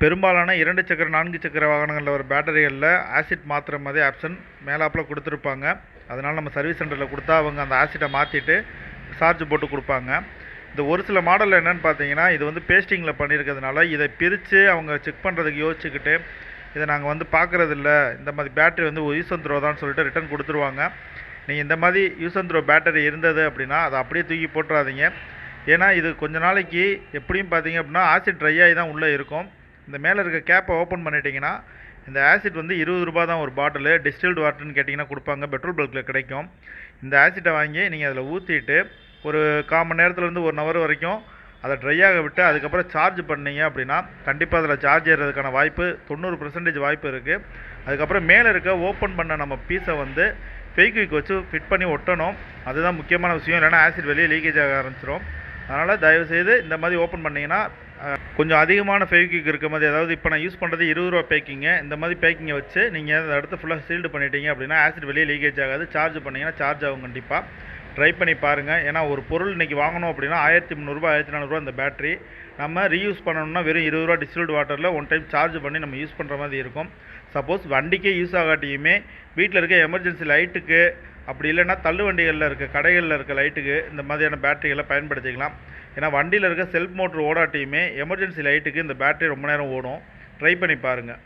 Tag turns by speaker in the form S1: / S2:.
S1: பெரும்பாலான 2 சக்கர 4 சக்கர வாகனங்களில் வர பேட்டரிகளில் ஆசிட் மாற்றுற மாதிரி ஆப்ஷன் மேலாப்பில் கொடுத்துருப்பாங்க. அதனால் நம்ம சர்வீஸ் சென்டரில் கொடுத்தா அவங்க அந்த ஆசிட்டை மாற்றிட்டு சார்ஜ் போட்டு கொடுப்பாங்க. இந்த ஒரு சில மாடலில் என்னென்னு பார்த்தீங்கன்னா, இது வந்து பேஸ்டிங்கில் பண்ணியிருக்கிறதுனால இதை பிரித்து அவங்க செக் பண்ணுறதுக்கு யோசிச்சுக்கிட்டு இதை நாங்கள் வந்து பார்க்குறதில்ல, இந்த மாதிரி பேட்டரி வந்து யூஸ் அண்ட் த்ரோ தான் சொல்லிட்டு ரிட்டன் கொடுத்துருவாங்க. நீங்கள் இந்த மாதிரி யூஸ் அண்ட் த்ரோ பேட்டரி இருந்தது அப்படின்னா அதை அப்படியே தூக்கி போட்டுறாதீங்க. ஏன்னா இது கொஞ்ச நாளைக்கு எப்படியும் பார்த்தீங்க அப்படின்னா ஆசிட் ட்ரை ஆகி தான் உள்ளே இருக்கும். இந்த மேலே இருக்க கேப்பை ஓப்பன் பண்ணிட்டீங்கன்னா இந்த ஆசிட் வந்து 20 ரூபா தான் ஒரு பாட்டிலு. டிஸ்டில்டு வாட்டர்னு கேட்டிங்கன்னா கொடுப்பாங்க, பெட்ரோல் பல்கில் கிடைக்கும். இந்த ஆசிட்டை வாங்கி நீங்கள் அதில் ஊற்றிட்டு ஒரு 1/4 மணி நேரத்துலேருந்து 1 ஹவர் வரைக்கும் அதை ட்ரை ஆக விட்டு அதுக்கப்புறம் சார்ஜ் பண்ணீங்க அப்படின்னா கண்டிப்பாக அதில் சார்ஜ் ஏறுறதுக்கான வாய்ப்பு 90% வாய்ப்பு இருக்குது. அதுக்கப்புறம் மேலே இருக்க ஓப்பன் பண்ண நம்ம பீஸை வந்து ஃபெவிக்விக் வச்சு ஃபிட் பண்ணி ஒட்டணும். அதுதான் முக்கியமான விஷயம். இல்லைனா ஆசிட் வெளியே லீக்கேஜ் ஆக ஆரம்பிச்சிடும். அதனால் தயவுசெய்து இந்த மாதிரி ஓப்பன் பண்ணிங்கன்னா கொஞ்சம் அதிகமான ஃபெவிக்விக் இருக்க மாதிரி, அதாவது இப்போ நான் யூஸ் பண்ணுறது 20 ரூபா பேக்கிங்க, இந்த மாதிரி பேக்கிங்கை வச்சு நீங்கள் அதை அடுத்து ஃபுல்லாக சீல்டு பண்ணிட்டீங்க அப்படின்னா ஆசிட் வெளியே லீக்கேஜ் ஆகாது. சார்ஜ் பண்ணிங்கன்னா சார்ஜ் ஆகும். கண்டிப்பாக ட்ரை பண்ணி பாருங்கள். ஏன்னா ஒரு பொருள் இன்றைக்கி வாங்கணும் அப்படின்னா 1300 1400 இந்த பேட்டரி நம்ம ரீயூஸ் பண்ணணும்னா வெறும் 20 ரூபா டிஸ்டில்டு வாட்டரில் ஒன் டைம் சார்ஜ் பண்ணி நம்ம யூஸ் பண்ணுற மாதிரி இருக்கும். சப்போஸ் வண்டிக்கே யூஸ் ஆகாட்டியுமே வீட்டில் இருக்க எமர்ஜென்சி லைட்டுக்கு, அப்படி இல்லைன்னா தள்ளு வண்டிகளில் இருக்க கடைகளில் இருக்க லைட்டுக்கு இந்த மாதிரியான பேட்டரிகளை பயன்படுத்திக்கலாம். ஏன்னா வண்டியில் இருக்க செல்ஃப் மோட்ரு ஓடாட்டியுமே எமர்ஜென்சி லைட்டுக்கு இந்த பேட்டரி ரொம்ப நேரம் ஓடும். ட்ரை பண்ணி பாருங்கள்.